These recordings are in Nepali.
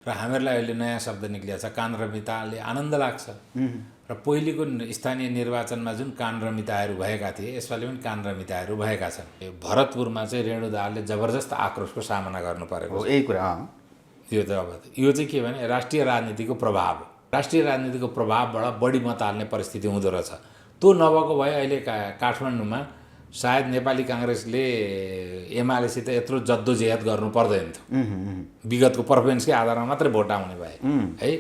र हामीहरूलाई अहिले नयाँ शब्द निक्लिएको छ कान र मिताले आनन्द लाग्छ। र पहिलेको स्थानीय निर्वाचनमा जुन कान र मिताहरू भएका थिए यसपालि पनि कान र मिताहरू भएका छन्। भरतपुरमा चाहिँ रेणु दाहालले जबरजस्त आक्रोशको सामना गर्नु परेको हो यही कुरा यो त अब यो चाहिँ के भने राष्ट्रिय राजनीतिको प्रभाव हो। राष्ट्रिय राजनीतिको प्रभावबाट बढी मत हाल्ने परिस्थिति हुँदो रहेछ। त्यो नभएको भए अहिले काठमाडौँमा सायद नेपाली काङ्ग्रेसले एमालेसित यत्रो जद्दोजहद गर्नु पर्दैन थियो। विगतको पर्फर्मेन्सकै आधारमा मात्रै भोट आउने भए है।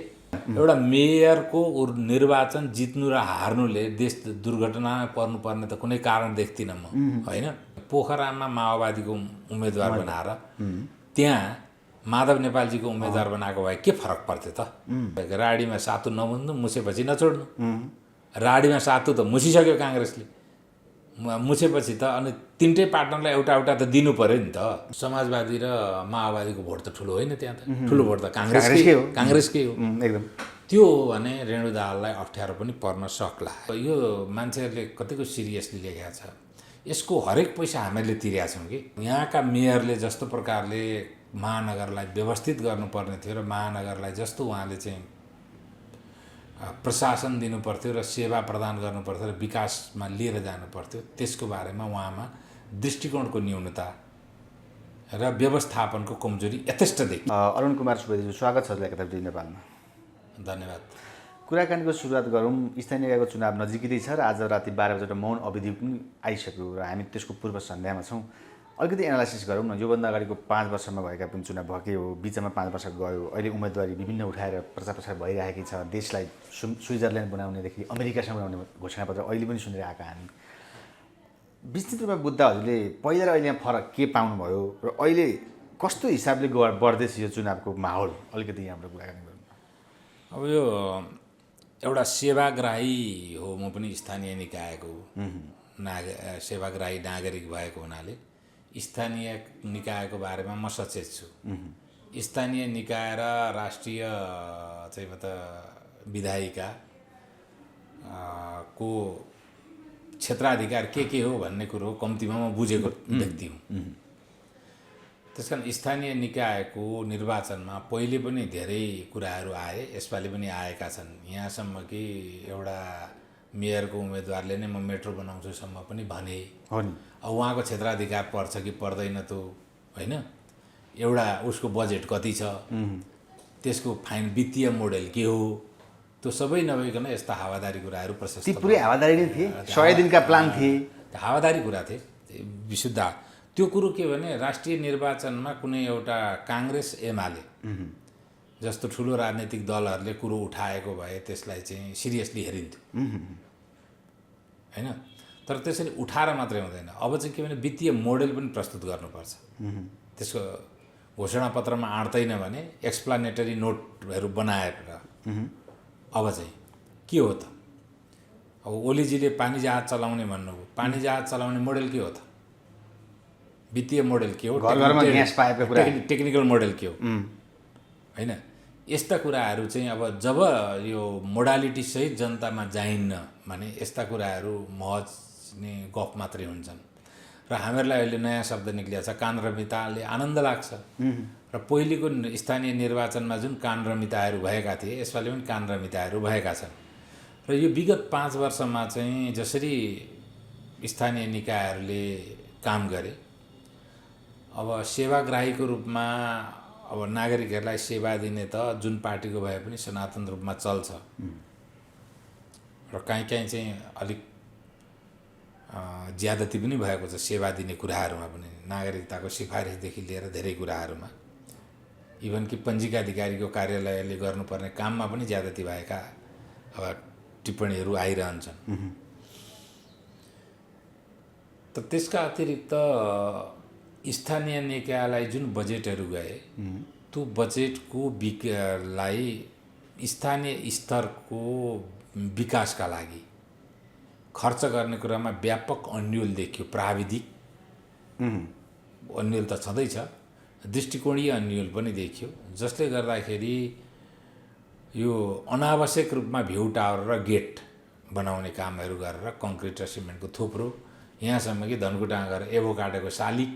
एउटा मेयरको निर्वाचन जित्नु र हार्नुले देश दुर्घटनामा पर्नुपर्ने त कुनै कारण देख्दिनँ म होइन। पोखरामा माओवादीको उम्मेदवार बनाएर त्यहाँ माधव नेपालजीको उम्मेदवार बनाएको भए के फरक पर्थ्यो त? राडीमा सातु नमुन्नु मुसेपछि नछोड्नु। राडीमा सातु त मुसिसक्यो काङ्ग्रेसले, मुछेपछि त अनि तिनटै पार्टनरलाई एउटा एउटा त दिनु पर्यो नि त। समाजवादी र माओवादीको भोट त ठुलो होइन, त्यहाँ त ठुलो भोट त काङ्ग्रेसकै हो एकदम। त्यो हो भने रेणु दाहाललाई अप्ठ्यारो पनि पर्न सक्ला। यो मान्छेहरूले कतिको सिरियसली लेखेको छ। यसको हरेक पैसा हामीले तिरेका छौँ कि। यहाँका मेयरले जस्तो प्रकारले महानगरलाई व्यवस्थित गर्नुपर्ने थियो र महानगरलाई जस्तो उहाँले चाहिँ प्रशासन दिनुपर्थ्यो र सेवा प्रदान गर्नुपर्थ्यो र विकासमा लिएर जानुपर्थ्यो, त्यसको बारेमा उहाँमा दृष्टिकोणको न्यूनता र व्यवस्थापनको कमजोरी यथेष्ट देखियो। अरुण कुमार सुवेदीज्यू, स्वागत छ हजुरलाई कतापि नेपालमा। धन्यवाद। कुराकानीको सुरुवात गरौँ। स्थानीय निकायको चुनाव नजिकै छ र आज राति 12 बजे मौन अवधि पनि आइसक्यो र हामी त्यसको पूर्व सन्ध्यामा छौँ। अलिकति एनालाइसिस गरौँ न। योभन्दा अगाडिको 5 वर्षमा भएका पनि चुनाव भएकै हो, बिचमा 5 वर्ष गयो, अहिले उम्मेदवारी विभिन्न उठाएर प्रचार प्रसार भइरहेकी छ। देशलाई स्विजरल्यान्ड बनाउनेदेखि अमेरिकासम्म बनाउने घोषणापत्र अहिले पनि सुनेर आएका हामी। विस्तृत रूपमा बुझ्दा हजुरले पहिला र अहिले यहाँ फरक के पाउनुभयो र अहिले कस्तो हिसाबले बढ्दैछ यो चुनावको माहौल, अलिकति यहाँबाट कुराकानी गरौँ। अब यो एउटा सेवाग्राही हो, म पनि स्थानीय निकायको सेवाग्राही नागरिक भएको हुनाले स्थानीय निकायको बारेमा म सचेत छु। स्थानीय निकाय र राष्ट्रिय चाहिँ विधायिका को क्षेत्राधिकार के हो भन्ने कुरो कम्तीमा म बुझेको व्यक्ति हुँ। त्यसकारण स्थानीय निकायको निर्वाचनमा पहिले पनि धेरै कुराहरू आए, यसपालि पनि आएका छन्। यहाँसम्म कि एउटा मेयरको उम्मेदवारले नै म मेट्रो बनाउँछु सम्म पनि भने। अब उहाँको क्षेत्राधिकार पर्छ कि पर्दैन त होइन। एउटा उसको बजेट कति छ, त्यसको वित्तीय मोडेल के हो, त्यो सबै नभइकन यस्ता हावादारी कुराहरू प्रशस्त पुरै हावादारी नै थिए। 100 दिनका प्लान थिए, हावादारी कुरा थिए विशुद्ध। त्यो कुरो के भने राष्ट्रिय निर्वाचनमा कुनै एउटा काङ्ग्रेस एमाले जस्तो ठुलो राजनीतिक दलहरूले कुरो उठाएको भए त्यसलाई चाहिँ सिरियसली हेरिन्थ्यो होइन। तर त्यसरी उठाएर मात्रै हुँदैन। अब चाहिँ के भने वित्तीय मोडेल पनि प्रस्तुत गर्नुपर्छ। त्यसको घोषणापत्रमा आँट्दैन भने एक्सप्लानेटरी नोटहरू बनाएर अब चाहिँ के हो त? अब ओलीजीले पानी जहाज चलाउने भन्नुभयो, पानी जहाज चलाउने मोडेल के हो त? वित्तीय मोडेल के हो? घरमा ग्यास पाएको कुरा, टेक्निकल मोडेल के हो होइन। यस्ता कुराहरू चाहिँ अब जब यो मोडालिटी सहित जनतामा जाइन्न भने यस्ता कुराहरू महज नै गफ मात्रै हुन्छन्। र हामीहरूलाई अहिले नयाँ शब्द निक्लिएको छ कान र मिताले आनन्द लाग्छ। र पहिलेको स्थानीय निर्वाचनमा जुन कान र मिताहरू भएका थिए यसपालि पनि कान र मिताहरू भएका छन्। र यो विगत 5 वर्षमा चाहिँ जसरी स्थानीय निकायहरूले काम गरे, अब सेवाग्राहीको रूपमा अब नागरिकहरूलाई सेवा दिने त जुन पार्टीको भए पनि सनातन रूपमा चल्छ र काहीँ चाहिँ अलिक ज्यादती पनि भएको छ सेवा दिने कुराहरूमा पनि। नागरिकताको सिफारिसदेखि लिएर धेरै कुराहरूमा, इभन कि पञ्जीका अधिकारीको कार्यालयले गर्नुपर्ने काममा पनि ज्यादती भएका अब टिप्पणीहरू आइरहन्छन्। त त्यसका अतिरिक्त स्थानीय निकायलाई जुन बजेटहरू गए त्यो बजेटको लाई स्थानीय स्तरको विकासका लागि खर्च गर्ने कुरामा व्यापक अन्यल देखियो। प्राविधिक अन्यल त छँदैछ, दृष्टिकोणीय अन्यल पनि देखियो, जसले गर्दाखेरि यो अनावश्यक रूपमा भ्यू टावर र गेट बनाउने कामहरू गरेर कङ्क्रिट र सिमेन्टको थुप्रो, यहाँसम्म कि धनकुटामा गएर एभोकाडोको शालिग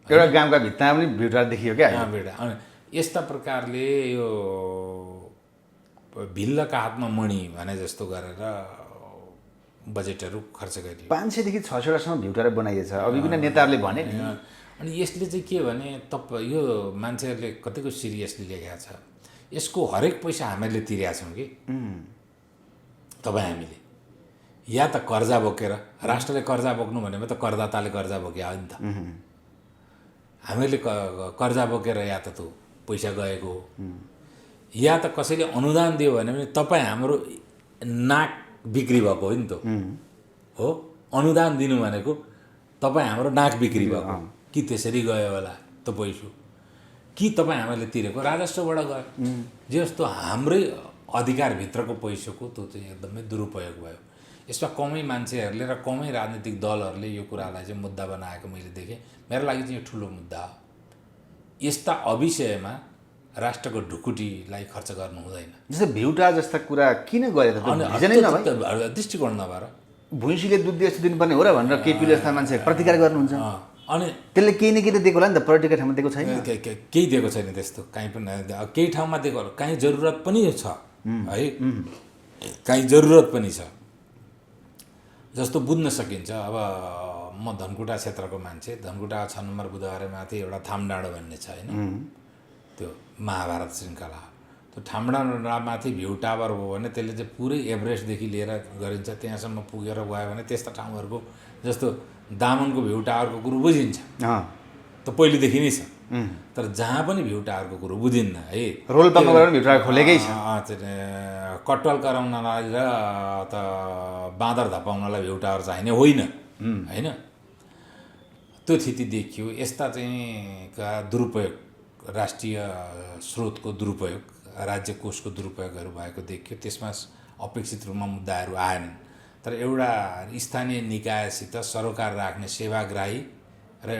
एउटा गाउँका भित्तामा पनि भ्यू टावर देखियो क्या। भेटा यस्ता प्रकारले यो भिल्लका हातमा मणि भने जस्तो गरेर बजेटहरू खर्च गरियो। 500 देखि 600 वटासम्म भ्युटाएर बनाइएछ। अभिज्ञ नेताहरूले भने नि। अनि यसले चाहिँ के भने यो मान्छेहरूले कतिको सिरियसली लिएका छ। यसको हरेक पैसा हामीले तिरेका छौँ कि तपाईँ हामीले, या त कर्जा बोकेर, राष्ट्रले कर्जा बोक्नु भनेको त करदाताले कर्जा बोक्यो हो नि त। हामीले कर्जा बोकेर या त त्यो पैसा गएको हो, या त कसैले अनुदान दियो भने पनि तपाईँ हाम्रो नाक बिक्री भएको हो नि त। हो, अनुदान दिनु भनेको तपाईँ हाम्रो नाक बिक्री भएको कि त्यसरी गयो होला त पैसा, कि तपाईँ हामीले तिरेको राजस्वबाट गयो। जे जस्तो हाम्रै अधिकारभित्रको पैसाको त्यो चाहिँ एकदमै दुरुपयोग भयो। यसमा कमै मान्छेहरूले र कमै राजनीतिक दलहरूले यो कुरालाई चाहिँ मुद्दा बनाएको मैले देखेँ। मेरो लागि चाहिँ यो ठुलो मुद्दा हो। यस्ता अविषयमा राष्ट्रको ढुकुटीलाई खर्च गर्नु हुँदैन। जस्तै भ्युटा जस्ता कुरा किन गरे त? दृष्टिकोण नभएर भुइँसीले दुध दिएपछि दिनुपर्ने हो र भनेर केपीले जस्ता मान्छे प्रतिकार गर्नुहुन्छ। अनि त्यसले केही न केही त दिएको होला नि त, पोलिटिकल ठाउँमा दिएको छैन। केही दिएको छैन त्यस्तो, काहीँ पनि केही ठाउँमा दिएको, काहीँ जरुरत पनि छ है, काहीँ जरुरत पनि छ जस्तो बुझ्न सकिन्छ। अब म धनकुटा क्षेत्रको मान्छे, धनकुटा 6 नम्बर बुधबारेमाथि एउटा थामडाँडो भन्ने छ होइन, त्यो महाभारत श्रृङ्खला। त्यो थामडाँडामाथि भ्यू टावर हो भने त्यसले चाहिँ पुरै एभरेस्टदेखि लिएर गरिन्छ, त्यहाँसम्म पुगेर गयो भने त्यस्ता ठाउँहरूको जस्तो दामनको भ्यू टावरको कुरो बुझिन्छ त पहिलेदेखि नै छ। तर जहाँ पनि भ्यू टावरको कुरो बुझिन्न है। रोल्पामा गएर भ्यू टावर खोलेकै छ। कटवाल कराउनलाई र त बाँदर धपाउनलाई भ्यू टावर चाहिने होइन होइन। त्यो स्थिति देखियो। यस्ता चाहिँ का दुरुपयोग, राष्ट्रिय स्रोतको दुरुपयोग, राज्य कोषको दुरुपयोगहरू भएको देखियो। त्यसमा अपेक्षित रूपमा मुद्दाहरू आएनन्। तर एउटा स्थानीय निकायसित सरोकार राख्ने सेवाग्राही र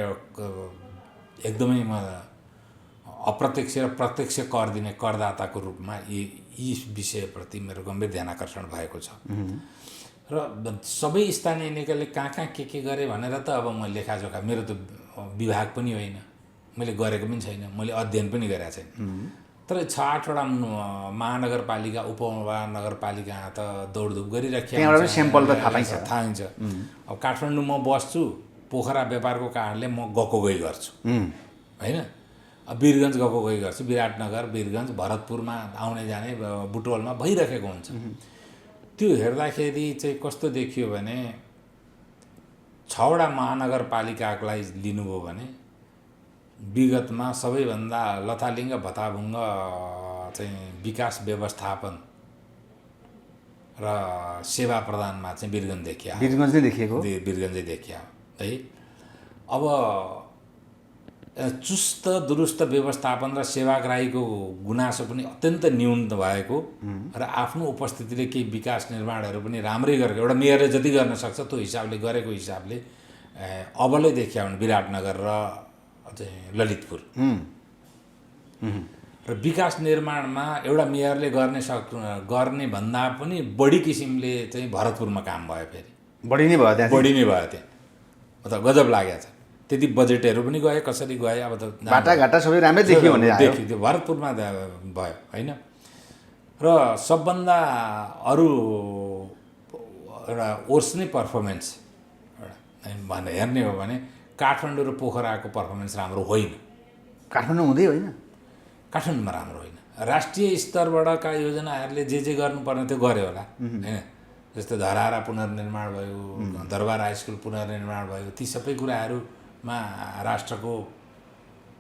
एकदमै अप्रत्यक्ष र प्रत्यक्ष कर दिने करदाताको रूपमा यी विषयप्रति मेरो गम्भीर ध्यानाकर्षण भएको छ। र सबै स्थानीय निकायले कहाँ के गरे भनेर त अब म लेखाजोखा, मेरो त विभाग पनि होइन, मैले गरेको पनि छैन, मैले अध्ययन पनि गरेको छैन। तर 6-8 वटा महानगरपालिका, उपमहानगरपालिका त दौडधुप गरिराखेको त्यहाँबाट स्याम्पल त थाहा पाइन्छ। अब काठमाडौँ म बस्छु, पोखरा व्यापारको कारणले म गएको गई गर्छु होइन। अब वीरगञ्ज गएको गई गर्छु, विराटनगर, वीरगञ्ज, भरतपुरमा आउने जाने बुटवलमा भइरहेको हुन्छ। त्यो हेर्दाखेरि चाहिँ कस्तो देखियो भने 6 वटा महानगरपालिकालाई लिनुभयो भने विगतमा सबैभन्दा लथालिङ्ग भताभुङ्ग चाहिँ विकास व्यवस्थापन र सेवा प्रदानमा चाहिँ वीरगञ्ज देखिया, वीरगञ्जले देखिएको, वीरगञ्जै देखिया है। अब चुस्त दुरुस्त व्यवस्थापन र सेवाग्राहीको गुनासो पनि अत्यन्त न्यून भएको र आफ्नो उपस्थितिले केही विकास निर्माणहरू पनि राम्रै गरेको, एउटा मेयरले जति गर्न सक्छ त्यो हिसाबले गरेको हिसाबले अबलै देखिया हुन् विराटनगर र चाहिँ ललितपुर। र विकास निर्माणमा एउटा मेयरले गर्ने भन्दा पनि बढी किसिमले चाहिँ भरतपुरमा काम भयो। फेरि बढी नै भयो त्यहाँ, बढी नै भयो त्यहाँ। मतलब गजब लागेको छ। त्यति बजेटहरू पनि गए, कसरी गए अब त बाटाघाटा सबै राम्रै देखियो भने देखियो। त्यो भरतपुरमा भयो होइन। र सबभन्दा अरू एउटा ओर्स्ने पर्फर्मेन्स एउटा हेर्ने हो भने काठमाडौँ र पोखराको पर्फर्मेन्स राम्रो होइन। काठमाडौँ हुँदै होइन, काठमाडौँमा राम्रो होइन। राष्ट्रिय स्तरबाटका योजनाहरूले जे गर्नुपर्ने त्यो गर्यो होला होइन। जस्तो धराहरा पुनर्निर्माण भयो, दरबार हाई स्कुल पुनर्निर्माण भयो, ती सबै कुराहरूमा राष्ट्रको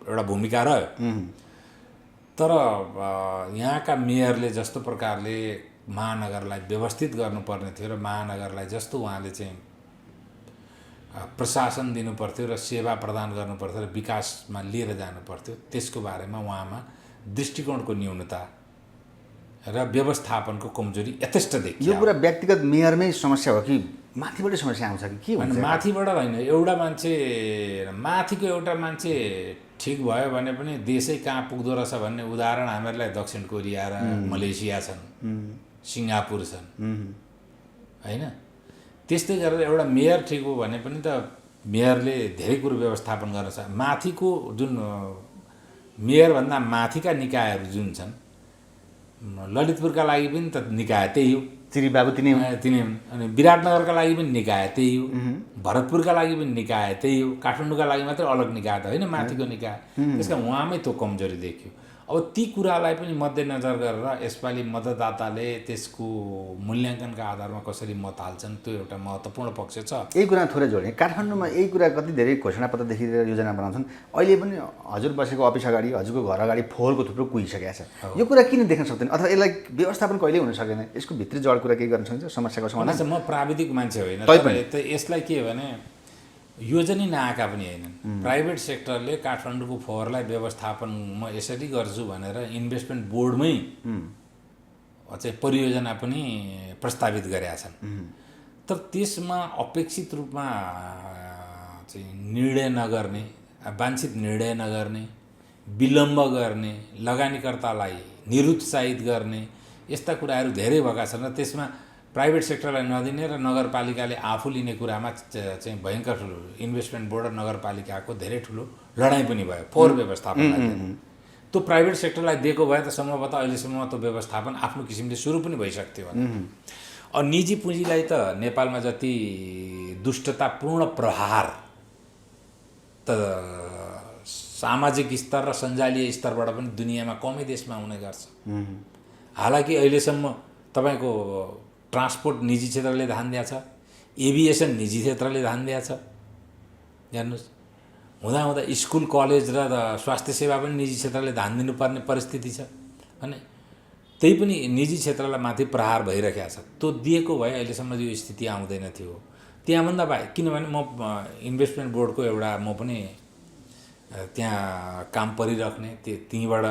एउटा भूमिका रह्यो। तर यहाँका मेयरले जस्तो प्रकारले महानगरलाई व्यवस्थित गर्नुपर्ने थियो र महानगरलाई जस्तो उहाँले चाहिँ प्रशासन दिनुपर्थ्यो र सेवा प्रदान गर्नुपर्थ्यो र विकासमा लिएर जानुपर्थ्यो, त्यसको बारेमा उहाँमा दृष्टिकोणको न्यूनता र व्यवस्थापनको कमजोरी यथेष्ट देखियो। यो कुरा व्यक्तिगत मेयरमै समस्या हो कि माथिबाट समस्या आउँछ कि के हुन्छ? माथिबाट होइन, एउटा मान्छे माथिको एउटा मान्छे ठिक भयो भने पनि देशै कहाँ पुग्दो रहेछ भन्ने उदाहरण हामीहरूलाई दक्षिण कोरिया र मलेसिया छन्, सिङ्गापुर छन् होइन। त्यस्तै गरेर एउटा मेयर ठिक हो भने पनि त मेयरले धेरै कुरो व्यवस्थापन गर्न सक्छ। माथिको जुन मेयरभन्दा माथिका निकायहरू जुन छन्, ललितपुरका लागि पनि त निकाय त्यही हो, चिरी बाबु तिनी तिनी हुन्। अनि विराटनगरका लागि पनि निकाय त्यही हो, भरतपुरका लागि पनि निकाय त्यही हो। काठमाडौँका लागि मात्रै अलग निकाय त होइन, माथिको निकाय। त्यस कारण उहाँमै त्यो कमजोरी देखियो। अब ती कुरालाई पनि मध्यनजर गरेर यसपालि मतदाताले त्यसको मूल्याङ्कनका आधारमा कसरी मत हाल्छन्, त्यो एउटा महत्त्वपूर्ण पक्ष छ। यही कुरा थोरै जोडेँ, काठमाडौँमा यही कुरा कति धेरै घोषणापत्रदेखि लिएर योजना बनाउँछन्। अहिले पनि हजुर बसेको अफिस अगाडि, हजुरको घर अगाडि फोहोरको थुप्रो कुहिसकेको छ। यो कुरा किन देख्न सक्दैन, अथवा यसलाई व्यवस्थापन कहिले हुन सक्दैन? यसको भित्री जड कुरा केही गर्न सकिन्छ समस्याको समाधान? म प्राविधिक मान्छे होइन, तर यसलाई के भने योजनै नआएका पनि होइनन्। प्राइभेट सेक्टरले काठमाडौँको फोहोरलाई व्यवस्थापन म यसरी गर्छु भनेर इन्भेस्टमेन्ट बोर्डमै चाहिँ परियोजना पनि प्रस्तावित गरेका छन्। तर त्यसमा अपेक्षित रूपमा चाहिँ निर्णय नगर्ने, वाञ्छित निर्णय नगर्ने, विलम्ब गर्ने, लगानीकर्तालाई निरुत्साहित गर्ने, यस्ता कुराहरू धेरै भएका छन्। र त्यसमा प्राइभेट सेक्टरलाई नदिने र नगरपालिकाले आफू लिने कुरामा चाहिँ भयङ्कर ठुलो इन्भेस्टमेन्ट बोर्ड र नगरपालिकाको धेरै ठुलो लडाइँ पनि भयो फोहोर व्यवस्थापनलाई। त्यो प्राइभेट सेक्टरलाई दिएको भए त सम्भवतः अहिलेसम्म त्यो व्यवस्थापन आफ्नो किसिमले सुरु पनि भइसक्थ्यो होला। अब निजी पुँजीलाई त नेपालमा जति दुष्टतापूर्ण प्रहार त सामाजिक स्तर र सञ्जालीय स्तरबाट पनि दुनियाँमा कमै देशमा हुने गर्छ। हालाकि अहिलेसम्म तपाईँको ट्रान्सपोर्ट निजी क्षेत्रले ध्यान दिएको छ, एभिएसन निजी क्षेत्रले ध्यान दिएको छ। हेर्नुहोस्, हुँदाहुँदा स्कुल कलेज र स्वास्थ्य सेवा पनि निजी क्षेत्रले ध्यान दिनुपर्ने परिस्थिति छ भने त्यही पनि निजी क्षेत्रलाई माथि प्रहार भइरहेको छ। त्यो दिएको भए अहिलेसम्म यो स्थिति आउँदैन थियो। त्यहाँभन्दा बाहेक किनभने म इन्भेस्टमेन्ट बोर्डको एउटा म पनि त्यहाँ काम परिराख्ने, त्यहीँबाट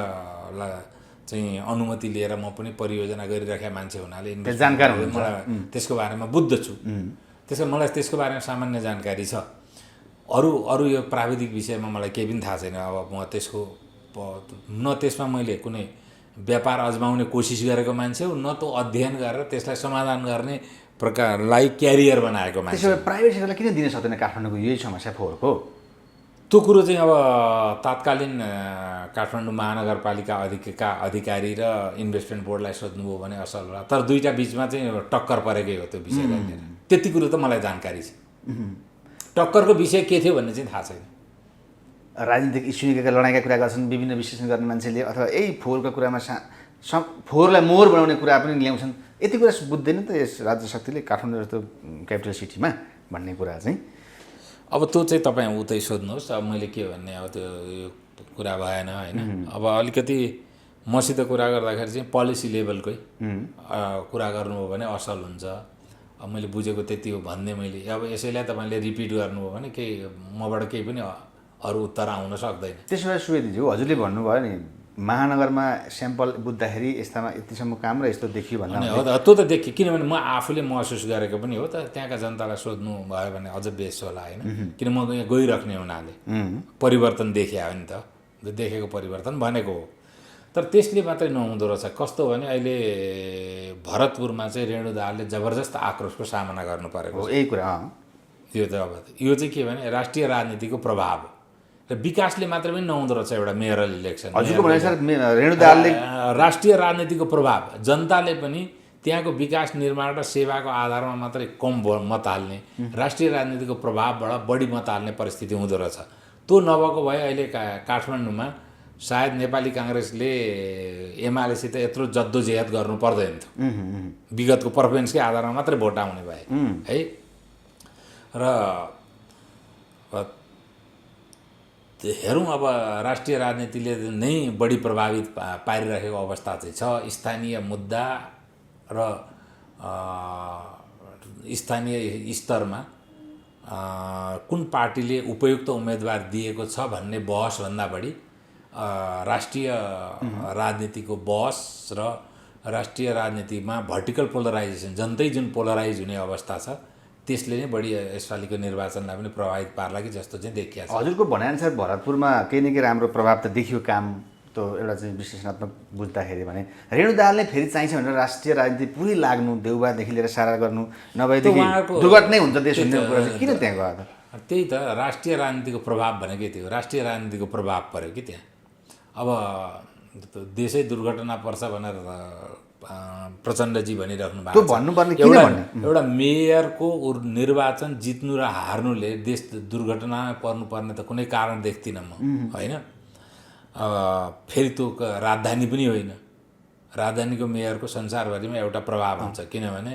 चाहिँ अनुमति लिएर म पनि परियोजना गरिराखेका मान्छे हुनाले जानकार हुनुहुन्छ, मलाई त्यसको बारेमा बुझ्दछु। त्यसको मलाई त्यसको बारेमा सामान्य जानकारी छ। अरू यो प्राविधिक विषयमा मलाई केही पनि थाहा छैन। अब म त्यसको न त्यसमा मैले कुनै व्यापार अजमाउने कोसिस गरेको मान्छे हो, न त अध्ययन गरेर त्यसलाई समाधान गर्ने प्रकारलाई क्यारियर बनाएको मान्छे। त्यसो भए प्राइभेट सेक्टरलाई किन दिन सक्दैन काठमाडौँको यही समस्या फोहोरको? त्यो कुरो चाहिँ अब तात्कालीन काठमाडौँ महानगरपालिका अधिकारी र इन्भेस्टमेन्ट बोर्डलाई सोध्नुभयो भने असल होला। तर दुईवटा बिचमा चाहिँ टक्कर परेकै हो त्यो विषयलाई लिएर। त्यति कुरो त मलाई जानकारी छ। टक्करको विषय के थियो भन्ने चाहिँ थाहा छैन। राजनीतिक इस्यु निकायका लडाइँका कुरा गर्छन् विभिन्न विश्लेषण गर्ने मान्छेले, अथवा यही फोहोरका कुरामा फोहोरलाई मोहर बनाउने कुरा पनि ल्याउँछन्। यति कुरा बुझ्दैन त यस राज्य शक्तिले काठमाडौँ जस्तो क्यापिटल सिटीमा भन्ने कुरा चाहिँ? अब त्यो चाहिँ तपाईँ उतै सोध्नुहोस्। अब मैले के भन्ने, अब त्यो यो कुरा भएन होइन। अब अलिकति मसित कुरा गर्दाखेरि चाहिँ पोलिसी लेभलकै कुरा गर्नुभयो भने असल हुन्छ। अब मैले बुझेको त्यति हो भन्ने मैले। अब यसैलाई तपाईँले रिपिट गर्नुभयो भने केही मबाट केही पनि अरू उत्तर आउन सक्दैन। त्यसो भए सुवेदीज्यू, हजुरले भन्नुभयो नि महानगरमा स्याम्पल बुझ्दाखेरि यस्तामा यतिसम्म काम र यस्तो देखियो भन्दा हो त, त्यो त देखियो। किनभने म आफूले महसुस गरेको पनि हो त। त्यहाँका जनतालाई सोध्नु भयो भने अझ बेस होला होइन। किन म यहाँ गइराख्ने हुनाले परिवर्तन देखियो नि त, देखेको परिवर्तन भनेको हो। तर त्यसले मात्रै नहुँदो रहेछ। कस्तो भने अहिले भरतपुरमा चाहिँ रेणु दाहालले जबरजस्त आक्रोशको सामना गर्नु परेको हो। यही कुरा यो त अब यो चाहिँ के भने राष्ट्रिय राजनीतिको प्रभाव हो। र विकासले मात्र पनि नहुँदो रहेछ एउटा मेयरल इलेक्सन। हजुरको भनाइ सर रेणु दाहालले राष्ट्रिय राजनीतिको प्रभाव, जनताले पनि त्यहाँको विकास निर्माण र सेवाको आधारमा मात्रै कम मत हाल्ने, राष्ट्रिय राजनीतिको प्रभावबाट बढी मत हाल्ने परिस्थिति हुँदो रहेछ। त्यो नभएको भए अहिले काठमाडौँमा सायद नेपाली काङ्ग्रेसले एमालेसित यत्रो जद्दोजहद गर्नु पर्दैन थियो। विगतको पर्फर्मेन्सकै आधारमा मात्रै भोट आउने भए है। र हेरौँ अब राष्ट्रिय राजनीतिले नै बढी प्रभावित पारिरहेको अवस्था चाहिँ छ। स्थानीय मुद्दा र स्थानीय स्तरमा कुन पार्टीले उपयुक्त उम्मेदवार दिएको छ भन्ने बहसभन्दा बढी राष्ट्रिय राजनीतिको बहस र राष्ट्रिय राजनीतिमा भर्टिकल पोलराइजेसन, जनतै जुन पोलराइज हुने अवस्था छ त्यसले नै बढी यसपालिको निर्वाचनलाई पनि प्रभावित पार्ला कि जस्तो चाहिँ देखिएको छ। हजुरको भनाइअनुसार भरतपुरमा केही न केही राम्रो प्रभाव त देखियो काम त एउटा चाहिँ विश्लेषणात्मक बुझ्दाखेरि भने रेणु दाहालले फेरि चाहिन्छ भनेर राष्ट्रिय राजनीति पुरै लाग्नु, देउबादेखि लिएर सारा गर्नु, नभएदेखि दुर्घटनै हुन्छ देश भन्ने कुरा चाहिँ किन त्यहाँ गयो त? त्यही त राष्ट्रिय राजनीतिको प्रभाव भनेकै थियो। राष्ट्रिय राजनीतिको प्रभाव पऱ्यो कि त्यहाँ। अब देशै दुर्घटना पर्छ भनेर प्रचण्डजी भनिराख्नु त्यो भएको छ। भन्नुपर्ने किन भन्ने? एउटा मेयरको निर्वाचन जित्नु र हार्नुले देश दुर्घटना पर्नुपर्ने त कुनै कारण देख्दिनँ म, होइन। फेरि त्यो राजधानी पनि होइन, राजधानीको मेयरको संसारभरिमा एउटा प्रभाव हुन्छ, किनभने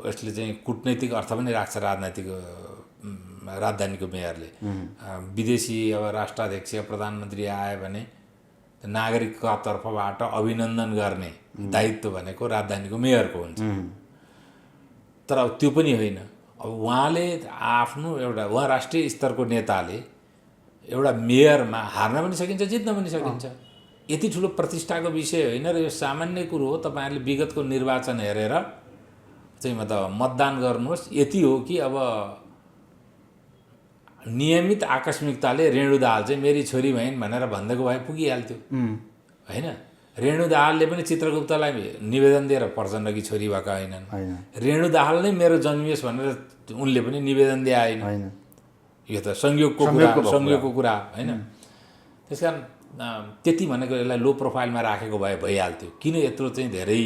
यसले चाहिँ कूटनैतिक अर्थ पनि राख्छ राजनैतिक राजधानीको मेयरले। विदेशी अब राष्ट्राध्यक्ष प्रधानमन्त्री आयो भने नागरिकका तर्फबाट अभिनन्दन गर्ने दायित्व भनेको राजधानीको मेयरको हुन्छ। तर अब त्यो पनि होइन। अब उहाँले आफ्नो उहाँ राष्ट्रिय स्तरको नेताले एउटा मेयरमा हार्न पनि सकिन्छ, जित्न पनि सकिन्छ। यति ठुलो प्रतिष्ठाको विषय होइन र यो सामान्य कुरो हो। तपाईँहरूले विगतको निर्वाचन हेरेर चाहिँ मतदान गर्नुहोस्। यति हो कि अब नियमित आकस्मिकताले रेणु दाहाल चाहिँ मेरी छोरी भइन् भनेर भनिदिएको भए पुगिहाल्थ्यो, होइन। रेणु दाहालले पनि चित्रगुप्तलाई निवेदन दिएर प्रचण्डकी छोरी भएका होइनन्। रेणु दाहाल नै मेरो जन्मियोस् भनेर उनले पनि निवेदन दिए होइन। यो त संयोगको कुरा होइन। त्यस कारण त्यति भनेको यसलाई लो प्रोफाइलमा राखेको भए भइहाल्थ्यो। किन यत्रो चाहिँ धेरै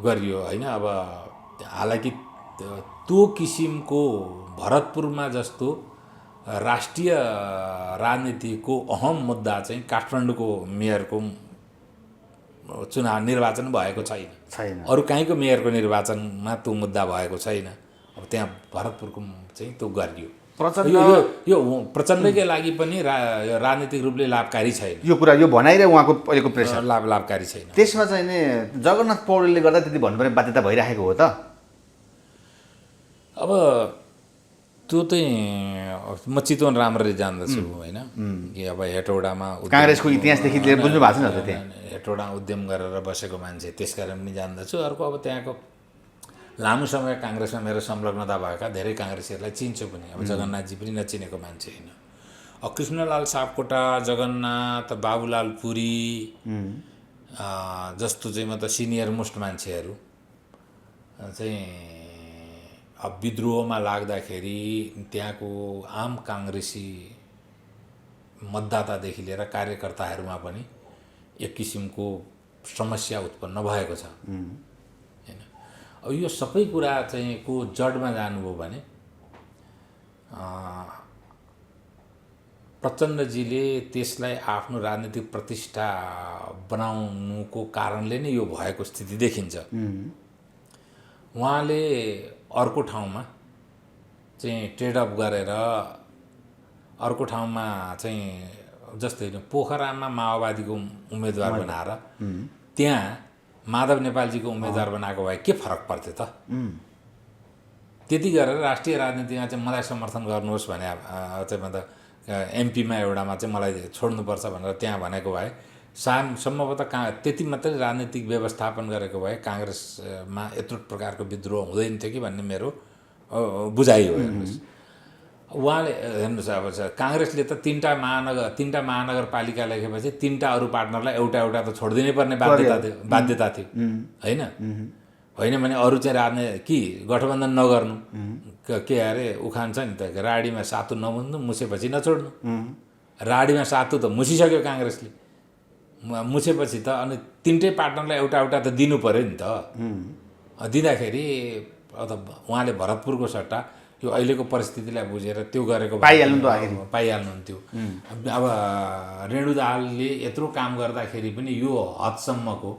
गरियो, होइन। अब हालाकि त्यो किसिमको भरतपुरमा जस्तो राष्ट्रिय राजनीतिको अहम मुद्दा चाहिँ काठमाडौँको मेयरको निर्वाचन भएको छैन। अरू कहीँको मेयरको निर्वाचनमा त्यो मुद्दा भएको छैन। अब त्यहाँ भरतपुरको चाहिँ त्यो गरियो। यो प्रचण्डकै लागि पनि राजनीतिक रूपले लाभकारी छैन। यो कुरा, यो भनाइ र उहाँको अहिलेको प्रेसर लाभकारी छैन। त्यसमा चाहिँ नि जगन्नाथ पौडेलले गर्दा त्यति भन्नुपर्ने बाध्यता भइरहेको हो त। अब त्यो चाहिँ म चितवन राम्ररी जान्दछु, होइन। कि अब हेटौडामा काङ्ग्रेसको इतिहासदेखि लिएर बुझ्नु भएको छ नि त। त्यहाँ हेटौडा उद्यम गरेर बसेको मान्छे, त्यसकारण पनि जान्दछु। अर्को अब त्यहाँको लामो समय काङ्ग्रेसमा मेरो संलग्नता भएका धेरै काङ्ग्रेसीहरूलाई चिन्छु पनि। अब जगन्नाथजी पनि नचिनेको मान्छे होइन। कृष्णलाल सापकोटा, जगन्नाथ, बाबुलाल पुरी जस्तो चाहिँ सिनियर मोस्ट मान्छेहरू चाहिँ अब विद्रोहमा लाग्दाखेरि त्यहाँको आम काङ्ग्रेसी मतदातादेखि लिएर कार्यकर्ताहरूमा पनि एक किसिमको समस्या उत्पन्न भएको छ, होइन। अब यो सबै कुरा चाहिँ को जडमा जानुभयो भने प्रचण्डजीले त्यसलाई आफ्नो राजनीतिक प्रतिष्ठा बनाउनुको कारणले नै यो भएको स्थिति देखिन्छ। उहाँले अर्को ठाउँमा चाहिँ ट्रेडअप गरेर अर्को ठाउँमा चाहिँ जस्तै पोखरामा माओवादीको उम्मेदवार बनाएर त्यहाँ माधव नेपालजीको उम्मेदवार बनाएको भए के फरक पर्थ्यो त? त्यति गरेर राष्ट्रिय राजनीतिमा चाहिँ मलाई समर्थन गर्नुहोस् भने चाहिँ एमपीमा एउटामा चाहिँ मलाई छोड्नुपर्छ भनेर त्यहाँ भनेको भए सम्भवतः त्यति मात्रै राजनीतिक व्यवस्थापन गरेको भए काङ्ग्रेसमा यत्रो प्रकारको विद्रोह हुँदैन थियो कि भन्ने मेरो बुझाइ हो। हेर्नुहोस्, उहाँले हेर्नुहोस्, अब काङ्ग्रेसले त तीनटा महानगरपालिका लेखेपछि तीनटा अरू पार्टनरलाई एउटा त छोडिदिनै पर्ने बाध्यता थियो, होइन। होइन भने अरू चाहिँ कि गठबन्धन नगर्नु, के अरे उखान छ नि त, राडीमा सातु नमुन्नु मुछेपछि नछोड्नु। राडीमा सातु त मुछिसक्यो काङ्ग्रेसले, मुछेपछि त अनि तिनटै पार्टनरलाई एउटा त दिनु पऱ्यो नि त। दिँदाखेरि उहाँले भरतपुरको सट्टा यो अहिलेको परिस्थितिलाई बुझेर त्यो गरेको पाइहाल्नुहुन्थ्यो। अब रेणु दाहालले यत्रो काम गर्दाखेरि पनि यो हदसम्मको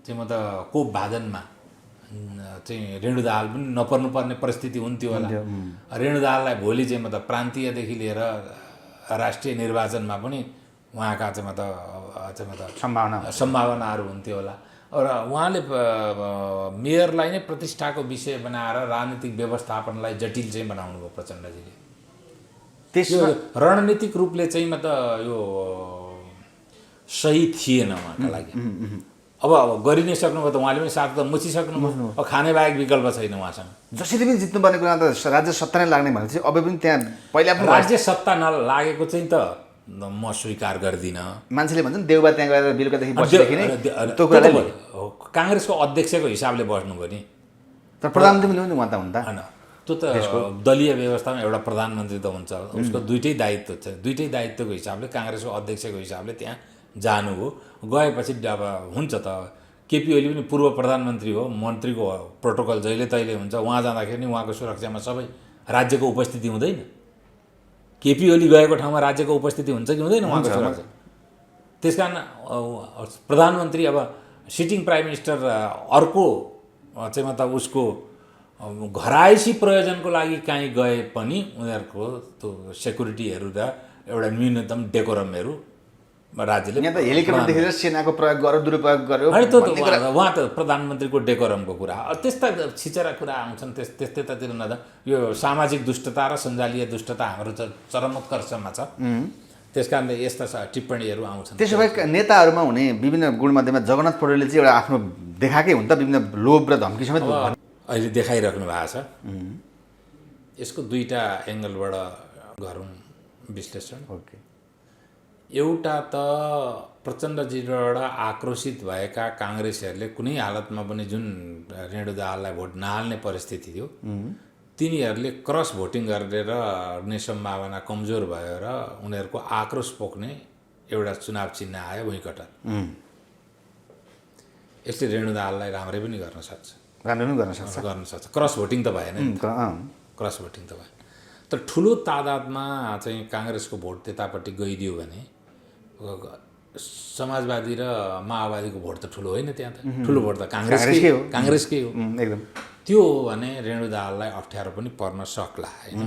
चाहिँ कोप भाजनमा चाहिँ रेणु दाहाल पनि नपर्नुपर्ने परिस्थिति हुन्थ्यो होला। रेणु दाहाललाई भोलि चाहिँ प्रान्तीयदेखि लिएर राष्ट्रिय निर्वाचनमा पनि उहाँका चाहिँ सम्भावनाहरू हुन्थ्यो होला। र उहाँले मेयरलाई नै प्रतिष्ठाको विषय बनाएर राजनीतिक व्यवस्थापनलाई जटिल चाहिँ बनाउनु भयो प्रचण्डजीले। त्यसमा रणनीतिक रूपले चाहिँ यो सही थिएन उहाँका लागि। अब गरि नै सक्नुभयो त, उहाँले पनि साथ त मुछिसक्नुभयो। अब खाने बाहेक विकल्प छैन उहाँसँग। जसरी पनि जित्नुपर्ने कुरा त राज्य सत्ता नै लाग्ने भनेपछि अब पनि त्यहाँ पहिला पनि राज्य सत्ता नलागेको चाहिँ त म स्वीकार गर्दिनँ। मान्छेले भन्छन् देउबा त्यहाँ गएर बेलुकादेखि बसेदेखि नै त्यो कुरालाई काङ्ग्रेसको अध्यक्षको हिसाबले बस्नुभयो नि। तर प्रधानमन्त्री पनि उहाँ त हुन् त। होइन, त्यो त दलीय व्यवस्थामा एउटा प्रधानमन्त्री त हुन्छ, उसको दुइटै दायित्व छ। दुइटै दायित्वको हिसाबले काङ्ग्रेसको अध्यक्षको हिसाबले त्यहाँ जानु हो। गएपछि अब हुन्छ त, केपी ओली पनि पूर्व प्रधानमन्त्री हो, मन्त्रीको प्रोटोकल जहिले तहिले हुन्छ। उहाँ जाँदाखेरि नि उहाँको सुरक्षामा सबै राज्यको उपस्थिति हुँदैन। केपी ओली गएको ठाउँमा राज्यको उपस्थिति हुन्छ कि हुँदैन उहाँको सुरक्षा? त्यस कारण प्रधानमन्त्री अब सिटिङ प्राइम मिनिस्टर अर्को चाहिँ मतलब उसको घरायसी प्रयोजनको लागि काहीँ गए पनि उनीहरूको त्यो सेक्युरिटीहरू र एउटा न्यूनतम डेकोरमहरू राज्यले यहाँ त हेलिकप्टर देखेर सेनाको प्रयोग गर्यो, दुरुपयोग गर्यो। होइन उहाँ त प्रधानमन्त्रीको डेकोरमको कुरा। त्यस्ता छिचेरा कुरा आउँछन्, त्यस्तैतिर नदा। यो सामाजिक दुष्टता र सञ्जालीय दुष्टता हाम्रो चरमोत्कर्षमा छ। त्यस कारणले यस्ता टिप्पणीहरू आउँछन्। त्यसो भए नेताहरूमा हुने विभिन्न गुणमध्येमा जगन्नाथ पौडेलले चाहिँ एउटा आफ्नो देखाएकै हुन्छ, विभिन्न लोभ र धम्की समेत अहिले देखाइराख्नु भएको छ। यसको दुईवटा एङ्गलबाट गरौँ विश्लेषण। ओके, एउटा त प्रचण्डजीबाट आक्रोशित भएका काङ्ग्रेसीहरूले कुनै हालतमा पनि जुन रेणु दाहाललाई भोट नहाल्ने परिस्थिति थियो, तिनीहरूले क्रस भोटिङ गर्ने सम्भावना कमजोर भयो र उनीहरूको आक्रोश पोख्ने एउटा चुनाव चिन्ह आयो भुइँकटर। यसले रेणु दाहाललाई राम्रै पनि गर्न सक्छ, गर्न सक्छ। क्रस भोटिङ त भएन नि, क्रस भोटिङ त भएन। तर ठुलो तादादमा चाहिँ काङ्ग्रेसको भोट त्यतापट्टि गइदियो भने समाजवादी र माओवादीको भोट त ठुलो होइन, त्यहाँ त ठुलो भोट त काङ्ग्रेसकै हो एकदम। त्यो हो भने रेणु दाहाललाई अप्ठ्यारो पनि पर्न सक्ला होइन।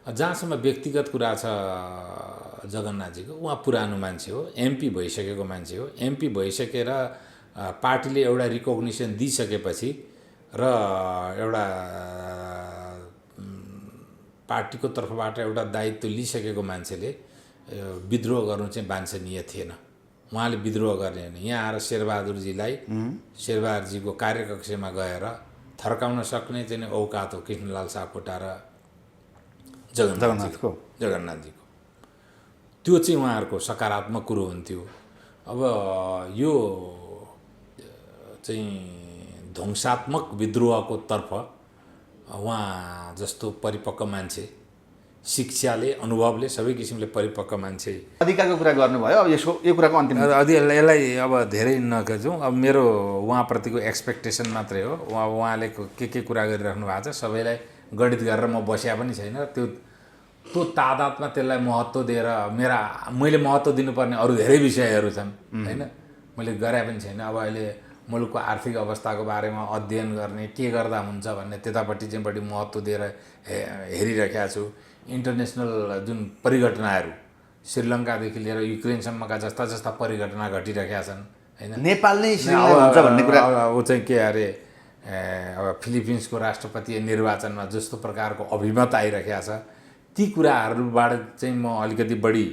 जहाँसम्म व्यक्तिगत कुरा छ जगन्नाथजीको, उहाँ पुरानो मान्छे हो, एमपी भइसकेको मान्छे हो। एमपी भइसकेर पार्टीले एउटा रिकग्निसन दिइसकेपछि र एउटा पार्टीको तर्फबाट एउटा दायित्व लिइसकेको मान्छेले विद्रोह गर्नु चाहिँ वाञ्छनीय थिएन। उहाँले विद्रोह गर्ने होइन। यहाँ आएर शेरबहादुरजीको कार्यकक्षमा गएर थर्काउन सक्ने चाहिँ औकात हो कृष्णलाल सापकोटा र जगन्नाथजीको। त्यो चाहिँ उहाँहरूको सकारात्मक कुरो हुन्थ्यो। अब यो चाहिँ ध्वंसात्मक विद्रोहको तर्फ उहाँ जस्तो परिपक्व मान्छे, शिक्षाले अनुभवले सबै किसिमले परिपक्व मान्छे अधिकारको कुरा गर्नुभयो। अब यो कुराको अन्तिम यसलाई अब धेरै नगर्छौँ। अब मेरो उहाँप्रतिको एक्सपेक्टेसन मात्रै हो। उहाँले के कुरा गरिराख्नु भएको छ सबैलाई गणित गरेर म बस्या पनि छैन। त्यो तादादमा त्यसलाई महत्त्व दिएर मैले महत्त्व दिनुपर्ने अरू धेरै विषयहरू छन् होइन, मैले गरे पनि छैन। अब अहिले मुलुकको आर्थिक अवस्थाको बारेमा अध्ययन गर्ने, के गर्दा हुन्छ भन्ने त्यतापट्टि चाहिँ बढी महत्त्व दिएर हेरिरहेका छु। इन्टरनेसनल जुन परिघटनाहरू श्रीलङ्कादेखि लिएर युक्रेनसम्मका जस्ता परिघटना घटिरहेका छन् होइन। नेपाल नै हुन्छ भन्ने कुरा ऊ चाहिँ के अरे अब फिलिपिन्सको राष्ट्रपतीय निर्वाचनमा जस्तो प्रकारको अभिमत आइरहेको छ, ती कुराहरूबाट चाहिँ म अलिकति बढी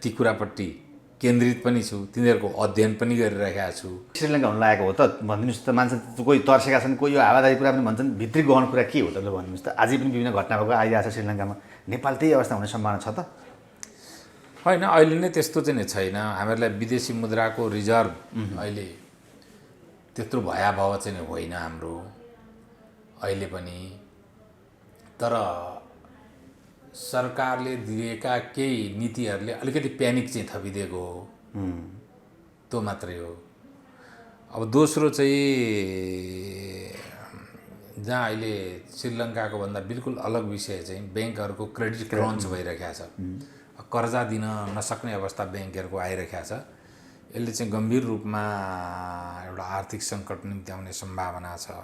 ती कुरापट्टि केन्द्रित पनि छु, तिनीहरूको अध्ययन पनि गरिरहेका छु। श्रीलङ्का हुन लागेको हो त भनिदिनुहोस् त। मान्छे कोही तर्सेका छन्, कोही यो हावादारी कुरा पनि भन्छन्, भित्री गहन कुरा के हो त भनिदिनुहोस् त। आजै पनि विभिन्न घटना भएको आइरहेको छ श्रीलङ्कामा। नेपाल त्यही अवस्था हुने सम्भावना छ त? होइन, अहिले नै त्यस्तो चाहिँ छैन। हामीहरूलाई विदेशी मुद्राको रिजर्भ अहिले त्यत्रो भयावह चाहिँ होइन हाम्रो अहिले पनि। तर सरकारले दिएका केही नीतिहरूले अलिकति प्यानिक चाहिँ थपिदिएको हो, त्यो मात्रै हो। अब दोस्रो चाहिँ जहाँ अहिले श्रीलङ्काको भन्दा बिल्कुल अलग विषय चाहिँ ब्याङ्कहरूको क्रेडिट क्रन्च भइरहेको छ। कर्जा दिन नसक्ने अवस्था ब्याङ्कहरूको आइरहेको छ। यसले चाहिँ गम्भीर रूपमा एउटा आर्थिक सङ्कट निम्त्याउने सम्भावना छ।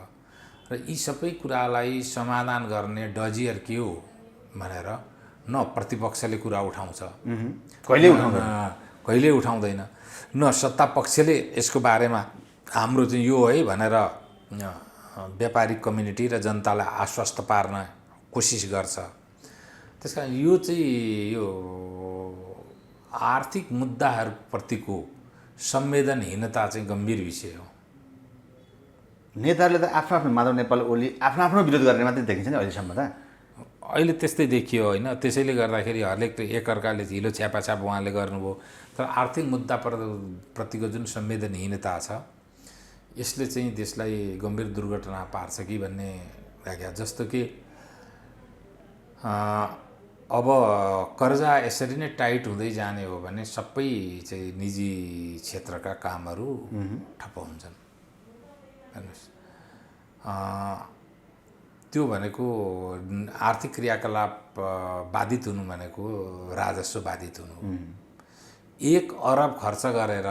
र यी सबै कुरालाई समाधान गर्ने डजियर के हो भनेर न प्रतिपक्षले कुरा उठाउँछ, कहिले उठाउँदैन, न सत्ता पक्षले यसको बारेमा हाम्रो चाहिँ यो है भनेर व्यापारिक कम्युनिटी र जनतालाई आश्वस्त पार्न कोसिस गर्छ। त्यस कारण यो चाहिँ यो आर्थिक मुद्दाहरूप्रतिको संवेदनहीनता चाहिँ गम्भीर विषय हो। नेताहरूले त आफ्नो माधव नेपाल ओली आफ्नो विरोध गर्ने मात्रै देखिन्छ नि अहिलेसम्म त। अहिले त्यस्तै देखियो होइन। त्यसैले गर्दाखेरि हरेक एकअर्काले हिलो छ्यापाछ्याप उहाँले गर्नुभयो। तर आर्थिक मुद्दा प्रतिको जुन संवेदनहीनता छ यसले चाहिँ देशलाई गम्भीर दुर्घटना पार्छ कि भन्ने लाग्यो। जस्तो कि अब कर्जा यसरी नै टाइट हुँदै जाने हो भने सबै चाहिँ निजी क्षेत्रका कामहरू ठप्प हुन्छन्। हेर्नुहोस्, त्यो भनेको आर्थिक क्रियाकलाप बाधित हुनु भनेको राजस्व बाधित हुनु हो। 1 अरब खर्च गरेर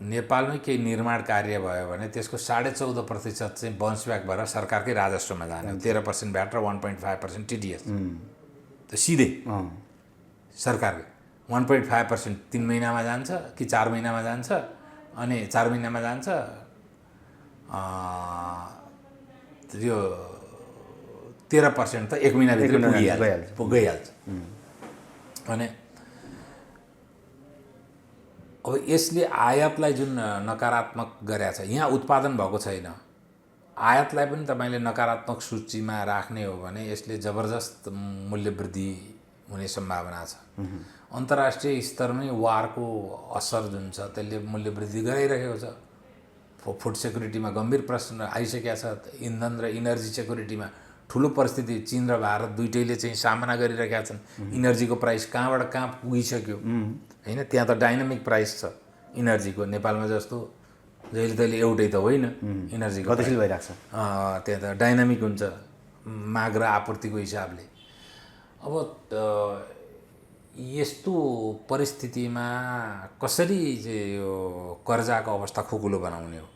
नेपालमै केही निर्माण कार्य भयो भने त्यसको 14.5% चाहिँ बाउन्स ब्याक भएर सरकारकै राजस्वमा जाने हो। 13% भ्याट र 1.5% टिडिएस। त सिधै सरकारले 1.5% 3 महिनामा जान्छ कि 4 महिनामा जान्छ, अनि 4 महिनामा जान्छ, यो 13% त 1 महिनाभित्र गइहाल्छ। अनि अब यसले आयातलाई जुन नकारात्मक गरेको छ, यहाँ उत्पादन भएको छैन, आयातलाई पनि तपाईँले नकारात्मक सूचीमा राख्ने हो भने यसले जबरजस्त मूल्य वृद्धि हुने सम्भावना छ। अन्तर्राष्ट्रिय स्तरमै वारको असर जुन छ त्यसले मूल्य वृद्धि गराइरहेको छ। फुड सेक्युरिटीमा गम्भीर प्रश्न आइसकेको छ। इन्धन र इनर्जी सेक्युरिटीमा ठुलो परिस्थिति चीन र भारत दुइटैले चाहिँ सामना गरिरहेका छन्। इनर्जीको प्राइस कहाँबाट कहाँ पुगिसक्यो हैन, त्यहाँ त डाइनामिक प्राइस छ इनर्जीको। नेपालमा जस्तो जहिले तहिले एउटै त होइन इनर्जीको, गतिशील भइरहेको छ। त्यहाँ त डाइनामिक हुन्छ माग र आपूर्तिको हिसाबले। अब यस्तो परिस्थितिमा कसरी चाहिँ यो कर्जाको अवस्था खुकुलो बनाउने हो?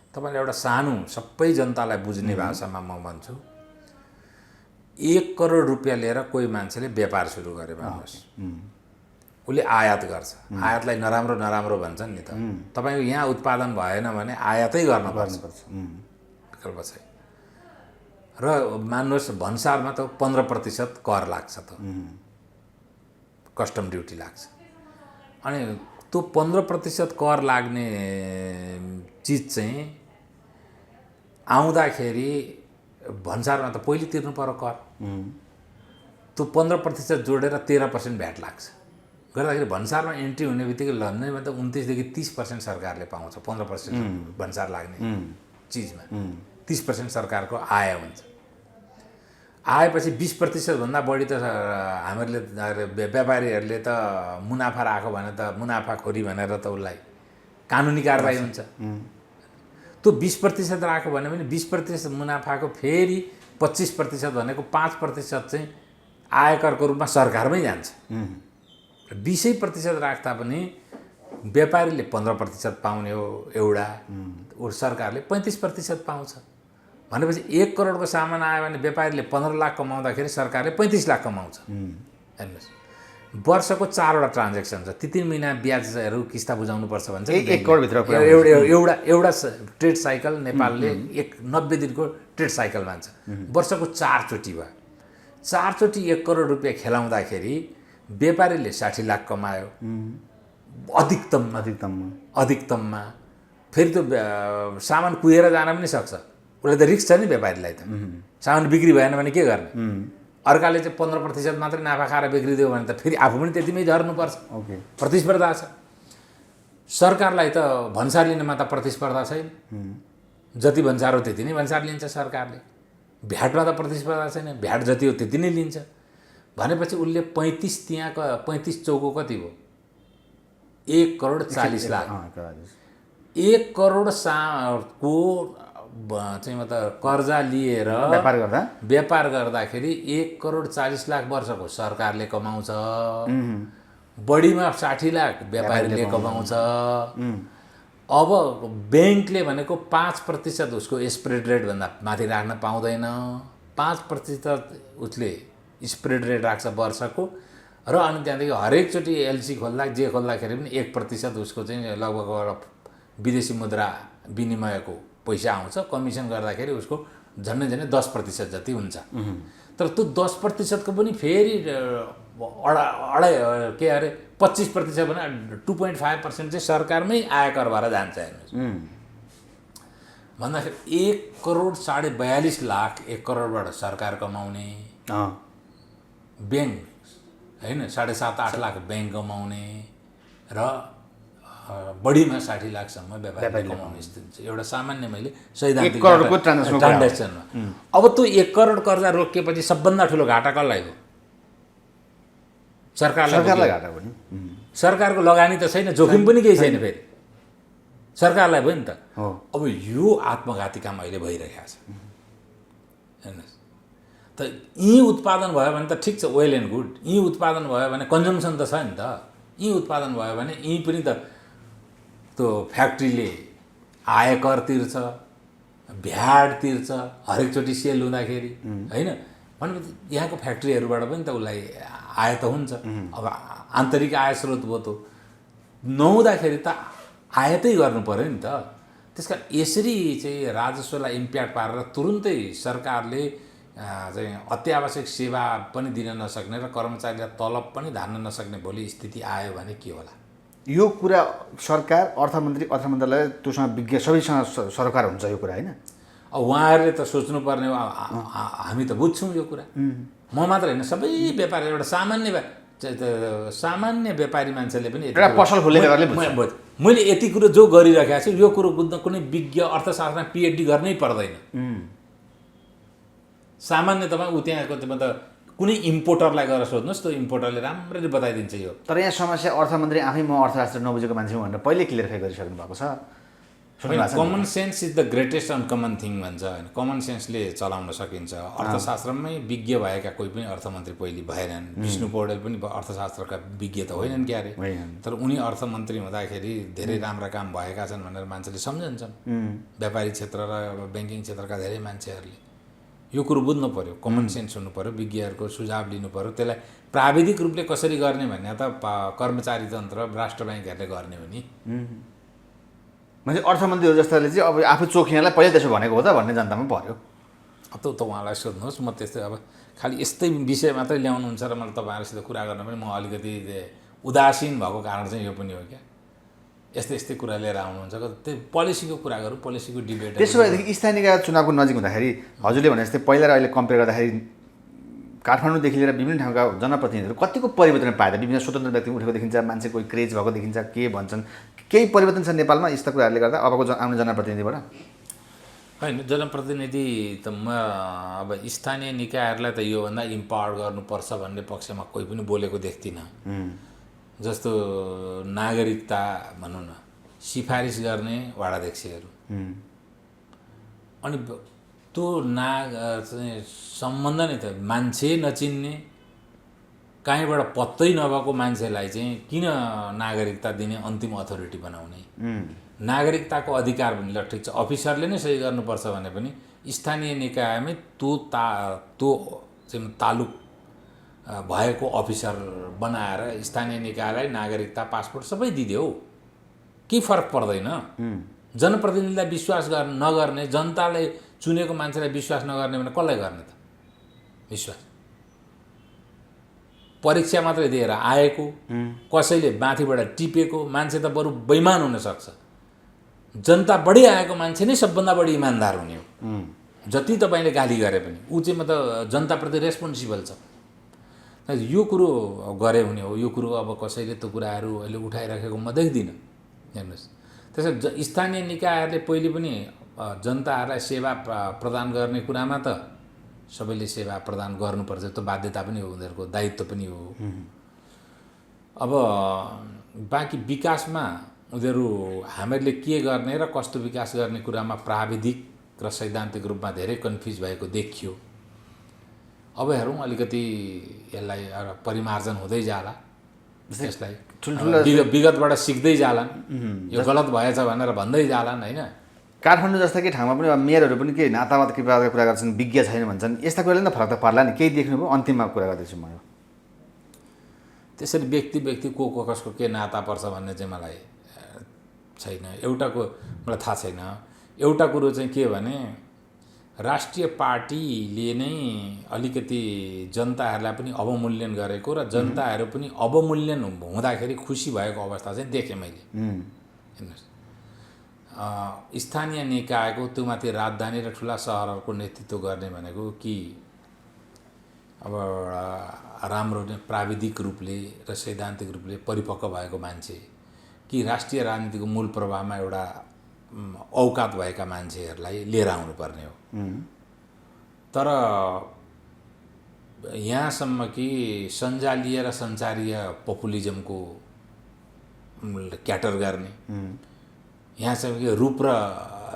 तपाईँले एउटा सानो सबै जनतालाई बुझ्ने भाषामा म भन्छु, 1 करोड रुपियाँ लिएर कोही मान्छेले व्यापार सुरु गरे भन्नुहोस्, उसले आयात गर्छ। आयातलाई नराम्रो नराम्रो भन्छन् नि त। तपाईँको यहाँ उत्पादन भएन भने आयातै गर्नुपर्छ, विकल्प छैन। र मान्नुहोस् भन्सारमा त 15% कर लाग्छ, त कस्टम ड्युटी लाग्छ। अनि त्यो 15% कर लाग्ने चिज चाहिँ आउँदाखेरि भन्सारमा त पहिले तिर्नु पर्यो कर। त्यो 15% जोडेर 13% भ्याट लाग्छ। गर्दाखेरि भन्सारमा एन्ट्री हुने बित्तिकै लन्डनमा त 29 देखि 30% सरकारले पाउँछ। 15% भन्सार लाग्ने चिजमा 30% सरकारको आय हुन्छ। आएपछि 20% भन्दा बढी त हामीहरूले व्यापारीहरूले त मुनाफा राख्यो भने त मुनाफाखोरी भनेर त उसलाई कानुनी कारबाही हुन्छ। त्यो 20% राख्यो भने पनि 20% मुनाफाको फेरि 25% भनेको 5% चाहिँ आयकरको रूपमा सरकारमै जान्छ। 20% राख्दा पनि व्यापारीले 15% पाउने हो एउटा, सरकारले 35% पाउँछ। भनेपछि 1 करोडको सामान आयो भने व्यापारीले 15 लाख कमाउँदाखेरि सरकारले 35 लाख कमाउँछ। हेर्नुहोस्, वर्षको 4वटा ट्रान्जेक्सन छ, ती 3 महिना ब्याजहरू किस्ता बुझाउनुपर्छ भन्छ। 1 करोडभित्र एउटा ट्रेड साइकल नेपालले 90 दिनको ट्रेड साइकल मान्छ। वर्षको 4 चोटि भयो। 4 चोटि 1 करोड रुपियाँ खेलाउँदाखेरि व्यापारीले 60 लाख कमायो अधिकतममा। फेरि त्यो सामान कुहेर जान पनि सक्छ, उसले त रिस्क छ नि व्यापारीलाई त। सामान बिक्री भएन भने के गर्ने? अर्काले चाहिँ 15% मात्रै नाफा खाएर बिग्रिदियो भने त फेरि आफू पनि त्यतिमै झर्नुपर्छ। प्रतिस्पर्धा छ। सरकारलाई त भन्सार लिनमा त प्रतिस्पर्धा छैन। जति भन्सार हो त्यति नै भन्सार लिन्छ सरकारले। भ्याटमा त प्रतिस्पर्धा छैन, भ्याट जति हो त्यति नै लिन्छ। भनेपछि उसले 35 त्यहाँको 35 चौको कति भयो? 1 करोड 40 लाख। 1 करोड को चाहिँ मतलब कर्जा लिएर व्यापार गर्दाखेरि 1 करोड 40 लाख वर्षको सरकारले कमाउँछ। बढीमा 60 लाख व्यापारीले कमाउँछ। अब ब्याङ्कले भनेको 5% उसको स्प्रेड रेट भन्दा माथि राख्न पाउँदैन। 5% उसले स्प्रेड रेट राख्छ वर्षको। र अनि त्यहाँदेखि हरेकचोटि एलसी खोल्दा जे खोल्दाखेरि पनि 1% उसको चाहिँ लगभग विदेशी मुद्रा विनिमयको पैसा आउँछ। कमिसन गर्दाखेरि उसको झन्डै 10% जति हुन्छ। तर त्यो 10% को पनि फेरि के अरे 25% भने 2.5% चाहिँ सरकारमै आयकर भएर जान्छ। हेर्नुहोस्, भन्दाखेरि 1 करोड 42.5 लाख 1 करोडबाट सरकार कमाउने, ब्याङ्क होइन 7.5-8 लाख ब्याङ्क कमाउने र बढीमा 60 लाखसम्म व्यापारीले कमाउने स्थिति छ। एउटा सामान्य मैले सैद्धान्तिक ट्रान्जेक्सनमा। अब त्यो 1 करोड कर्जा रोकिएपछि सबभन्दा ठुलो घाटा कसलाई हो? सरकारलाई घाटा पनि सरकारको लगानी त छैन, जोखिम पनि केही छैन, फेरि सरकारलाई भयो नि त। हो। अब यो आत्मघाती काम अहिले भइरहेको छ, हेर्नुहोस् त। यी उत्पादन भयो भने त ठिक छ, वेल एन्ड गुड। यी उत्पादन भयो भने कन्जम्सन त छ नि त। यी उत्पादन भयो भने यी पनि त त्यो फ्याक्ट्रीले आयकर तिर्छ, भ्याट तिर्छ हरेकचोटि सेल हुँदाखेरि, होइन? भनेपछि यहाँको फ्याक्ट्रीहरूबाट पनि त उसलाई आय त हुन्छ। अब आन्तरिक आय स्रोत भयो त, नहुँदाखेरि त आयातै गर्नु पऱ्यो नि त। त्यस कारण यसरी चाहिँ राजस्वलाई इम्प्याक्ट पारेर तुरुन्तै सरकारले चाहिँ अत्यावश्यक सेवा पनि दिन नसक्ने र कर्मचारीलाई तलब पनि धान्न नसक्ने भोलि स्थिति आयो भने के होला? यो कुरा सरकार, अर्थ मन्त्रालय त्योसँग विज्ञ सबैसँग सरकार हुन्छ यो कुरा, होइन? अब उहाँहरूले त सोच्नुपर्ने हो। हामी त बुझ्छौँ यो कुरा, म मात्र होइन, सबै व्यापारी, एउटा सामान्य व्यापारी मान्छेले पनि एउटा पसल खोलेकाले मैले यति कुरो जो गरिरहेको छु, यो कुरो बुझ्न कुनै विज्ञ अर्थशास्त्रमा PhD गर्नै पर्दैन। सामान्य तपाईँ ऊ त्यहाँको त कुनै इम्पोर्टरलाई गएर सोध्नुहोस्, त्यो इम्पोर्टरले राम्ररी बताइदिन्छ यो। तर यहाँ समस्या अर्थमन्त्री आफै म अर्थशास्त्र नबुझेको मान्छे हुँ भनेर पहिले क्लियरफाई गरिसक्नु भएको छ। Common sense is the greatest uncommon thing भन्छ, होइन? कमन सेन्सले चलाउन सकिन्छ। अर्थशास्त्रमै विज्ञ भएका कोही पनि अर्थमन्त्री पहिले भएनन्। विष्णु पौडेल पनि अर्थशास्त्रका विज्ञ त होइनन् क्यारे, तर उनी अर्थमन्त्री हुँदाखेरि धेरै राम्रा काम भएका छन् भनेर मान्छेले सम्झन्छन्। व्यापारिक क्षेत्र र ब्याङ्किङ क्षेत्रका धेरै मान्छेहरूले यो कुरो बुझ्नु पऱ्यो, कमन सेन्स हुनु पऱ्यो, विज्ञहरूको सुझाव लिनु पऱ्यो। त्यसलाई प्राविधिक रूपले कसरी गर्ने भन्ने त कर्मचारी तन्त्र, राष्ट्र ब्याङ्कहरूले गर्ने हो नि। म्हणजे अर्थमन्त्रीहरू जस्ताले चाहिँ अब आफू चोखियालाई पहिले त्यसो भनेको हो त भन्ने जनतामा पर्यो। अब त उहाँलाई सोध्नुहोस्, म त्यस्तै अब खालि यस्तै विषय मात्रै ल्याउनुहुन्छ र मैले तपाईँहरूसित कुरा गर्न पनि म अलिकति उदासीन भएको कारण चाहिँ यो पनि हो क्या। यस्तै कुरा लिएर आउनुहुन्छ, त्यो पोलिसीको कुरा गरौँ, पोलिसीको डिबेट। त्यसो भएदेखि स्थानीय निकाय चुनावको नजिक हुँदाखेरि हजुरले भने जस्तै पहिला र अहिले कम्पेयर गर्दाखेरि काठमाडौँदेखि लिएर विभिन्न ठाउँका जनप्रतिनिधिहरू कतिको परिवर्तन पाए त? विभिन्न स्वतन्त्र व्यक्ति उठेको देखिन्छ, मान्छे कोही क्रेज भएको देखिन्छ, के भन्छन्, केही परिवर्तन छ नेपालमा यस्ता कुराहरूले गर्दा अबको आउने जनप्रतिनिधिबाट? होइन, जनप्रतिनिधि त म अब स्थानीय निकायहरूलाई त योभन्दा इम्पावर गर्नुपर्छ भन्ने पक्षमा कोही पनि बोलेको देख्दिनँ। जस्तो नागरिकता भनौँ न, सिफारिस गर्ने वाडाध्यक्षहरू, अनि त्यो सम्बन्ध नै त मान्छे नचिन्ने, कहीँबाट पत्तै नभएको मान्छेलाई चाहिँ किन नागरिकता दिने अन्तिम अथोरिटी बनाउने? नागरिकताको अधिकार पनि ल ठिक छ, अफिसरले नै सही गर्नुपर्छ भने पनि स्थानीय निकायमै त्यो चाहिँ तालुक भएको अफिसर बनाएर स्थानीय निकायलाई नागरिकता, पासपोर्ट सबै दिदियो, केही फरक पर्दैन। जनप्रतिनिधिलाई विश्वास नगर्ने, जनताले चुनेको मान्छेलाई विश्वास नगर्ने भने कसलाई गर्ने त विश्वास? परीक्षा मात्रै दिएर आएको, कसैले माथिबाट टिपेको मान्छे त बरु बेइमान हुनसक्छ। जनता बढी आएको मान्छे नै सबभन्दा बढी इमान्दार हुने हो। जति तपाईँले गाली गरे पनि ऊ चाहिँ मतलब जनताप्रति रेस्पोन्सिबल छ। यो कुरो गरे हुने हो। यो कुरो अब कसैले त्यो कुराहरू अहिले उठाइराखेको म देख्दिनँ, हेर्नुहोस्। त्यसैले स्थानीय निकायहरूले पहिले पनि जनताहरूलाई सेवा प्रदान गर्ने कुरामा त सबैले सेवा प्रदान गर्नुपर्छ, त्यो बाध्यता पनि हो, उनीहरूको दायित्व पनि हो। अब बाँकी विकासमा उनीहरू हामीहरूले के गर्ने र कस्तो विकास गर्ने कुरामा प्राविधिक र सैद्धान्तिक रूपमा धेरै कन्फ्युज भएको देखियो। अब हेरौँ अलिकति यसलाई परिमार्जन हुँदै जाला, यसलाई विगतबाट सिक्दै जालान्, यो गलत भएछ भनेर भन्दै जालान्, होइन? काठमाडौँ जस्ता केही ठाउँमा पनि अब मेयरहरू पनि के नातावाद कृपाका कुरा गर्छन्, विज्ञ छैन भन्छन्, यस्ता कुराले त फरक त पर्ला नि। केही देख्नुभयो? अन्तिममा कुरा गर्दैछु म। त्यसरी व्यक्ति को कसको के नाता पर्छ भन्ने चाहिँ मलाई छैन, मलाई थाहा छैन। एउटा कुरो चाहिँ के भने राष्ट्रिय पार्टीले नै अलिकति जनताहरूलाई पनि अवमूल्यन गरेको र जनताहरू पनि अवमूल्यन हुँदाखेरि खुसी भएको अवस्था चाहिँ देखेँ मैले। हेर्नुहोस्, स्थानीय निकायको त्यो माथि राजधानी र ठुला सहरहरूको नेतृत्व गर्ने भनेको कि अब राम्रो प्राविधिक रूपले र सैद्धान्तिक रूपले परिपक्व भएको मान्छे, कि राष्ट्रिय राजनीतिको मूल प्रवाहमा एउटा औकात भएका मान्छेहरूलाई लिएर आउनुपर्ने हो। तर यहाँसम्म कि सञ्जालीय र सञ्चारीय पपुलिजमको क्याटर गर्ने, यहाँसम्म कि रूप र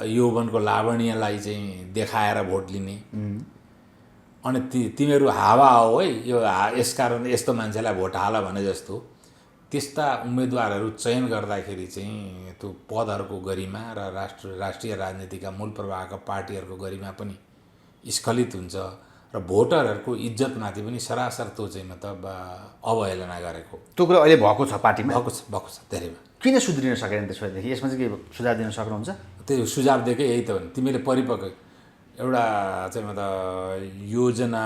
यौवनको लावण्यलाई चाहिँ देखाएर भोट लिने, अनि तिमीहरू हावा हो है, यसकारण यस्तो मान्छेलाई भोट हाल भने जस्तो त्यस्ता उम्मेदवारहरू चयन गर्दाखेरि चाहिँ त्यो पदहरूको गरिमा र राष्ट्रिय राजनीतिका मूल प्रवाहका पार्टीहरूको गरिमा पनि स्खलित हुन्छ र भोटरहरूको इज्जतमाथि पनि सरासर त्यो चाहिँ मतलब अवहेलना गरेको त्यो कुरा अहिले भएको छ पार्टीमा? भएको छ धेरैमा। किन सुध्रिन सकेन त्यसपछि? यसमा चाहिँ के सुझाव दिन सक्नुहुन्छ? त्यो सुझाव दिएकै यही त हो नि, तिमीले परिपक्व एउटा चाहिँ मतलब योजना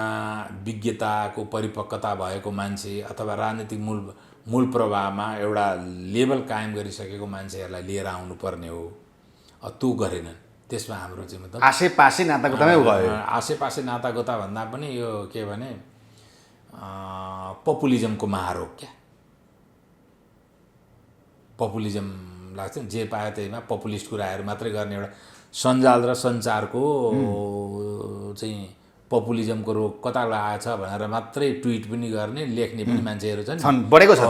विज्ञताको परिपक्वता भएको मान्छे अथवा राजनीतिक मूल प्रवाहमा एउटा लेभल कायम गरिसकेको मान्छेहरूलाई लिएर आउनुपर्ने हो। त्यो गरेनन्। त्यसमा हाम्रो चाहिँ मतलब आसेपासे नातागोतामै भयो। आसेपासे नातागोता भन्दा पनि यो के भने पपुलिजमको महारोग क्या। पपुलिजम लाग्छ नि, जे पायो त्यहीमा पपुलिस्ट कुराहरू मात्रै गर्ने एउटा सञ्जाल र सञ्चारको चाहिँ पपुलिजमको रोग कता आएछ भनेर मात्रै ट्विट पनि गर्ने, लेख्ने पनि मान्छेहरू छन्। बढेको छ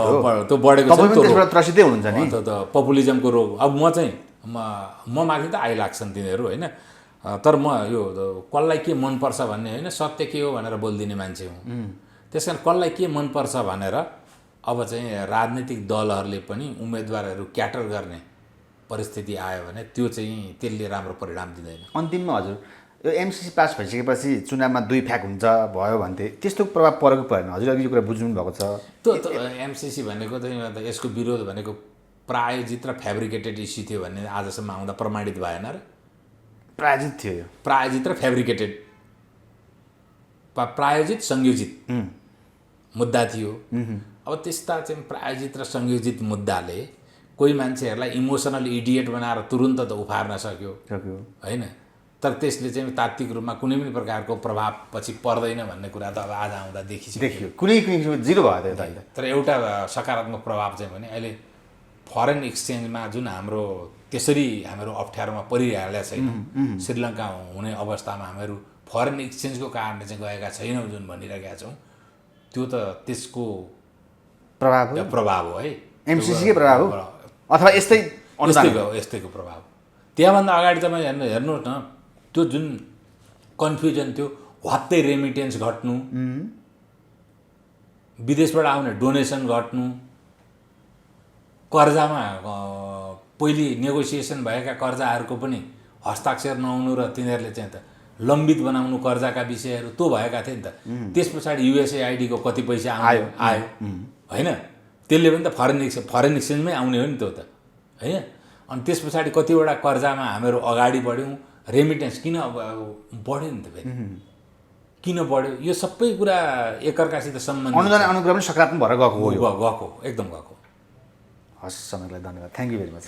त्यो बढेको छ। त्यसबाट त्रसितै हुनुहुन्छ नि। त पपुलिजमको रोग। अब म माथि त आइलाग्छन् तिनीहरू होइन, तर म यो कसलाई के मनपर्छ भन्ने होइन, सत्य के हो भनेर बोलिदिने मान्छे हुँ। त्यस कारण कसलाई के मनपर्छ भनेर अब चाहिँ राजनीतिक दलहरूले पनि उम्मेदवारहरू क्याटर गर्ने परिस्थिति आयो भने त्यो चाहिँ त्यसले राम्रो परिणाम दिँदैन। अन्तिममा हजुर यो एमसिसी पास भइसकेपछि चुनावमा 2 फ्याक हुन्छ भयो भन्थे, त्यस्तो प्रभाव परेको परेन? हजुर अघि यो कुरा बुझ्नु भएको छ। त्यो एमसिसी भनेको चाहिँ यसको विरोध भनेको प्रायोजित र फेब्रिकेटेड इस्यु थियो भन्ने आजसम्म आउँदा प्रमाणित भएन र? प्रायोजित थियो यो। प्रायोजित र फेब्रिकेटेड, प्रायोजित संयोजित मुद्दा थियो। अब त्यस्ता चाहिँ प्रायोजित र संयोजित मुद्दाले कोही मान्छेहरूलाई इमोसनल इडियट बनाएर तुरुन्त त उफार्न सक्यो होइन, तर त्यसले चाहिँ तात्विक रूपमा कुनै पनि प्रकारको प्रभाव पछि पर्दैन भन्ने कुरा त अब आज आउँदा देखियो। कुनै जिरो भयो त अहिले। तर एउटा सकारात्मक प्रभाव चाहिँ भने अहिले फरेन एक्सचेन्जमा जुन हाम्रो त्यसरी हाम्रो अप्ठ्यारोमा परिरहेको छैन, श्रीलङ्का हुने अवस्थामा हामीहरू फरेन एक्सचेन्जको कारणले चाहिँ गएका छैनौँ जुन भनिरहेका छौँ, त्यो त त्यसको प्रभाव हो है। एमसिसीकै प्रभाव हो अथवा यस्तैको प्रभाव। त्यहाँभन्दा अगाडि तपाईँ हेर्नुहोस् न, त्यो जुन कन्फ्युजन थियो, हत्तै रेमिटेन्स घट्नु, विदेशबाट आउने डोनेसन घट्नु, कर्जामा पहिले नेगोसिएसन भएका कर्जाहरूको पनि हस्ताक्षर नहुनु र तिनीहरूले चाहिँ त लम्बित बनाउनु कर्जाका विषयहरू त्यो भएका थिए नि त। त्यस पछाडि युएसएआइडीको कति पैसा आयो होइन, त्यसले पनि त फरेन एक्सचेन्जमै आउने हो नि त्यो त होइन। अनि त्यस पछाडि कतिवटा कर्जामा हामीहरू अगाडि बढ्यौँ, रेमिटेन्स किन बढ्यो नि त फेरि, किन बढ्यो? यो सबै कुरा एकअर्कासित सम्बन्धित। अनुदान अनुग्रह पनि सकारात्मक भएर गएको हो, गएको एकदम गएको। हस्, समयलाई धन्यवाद। Thank you very much.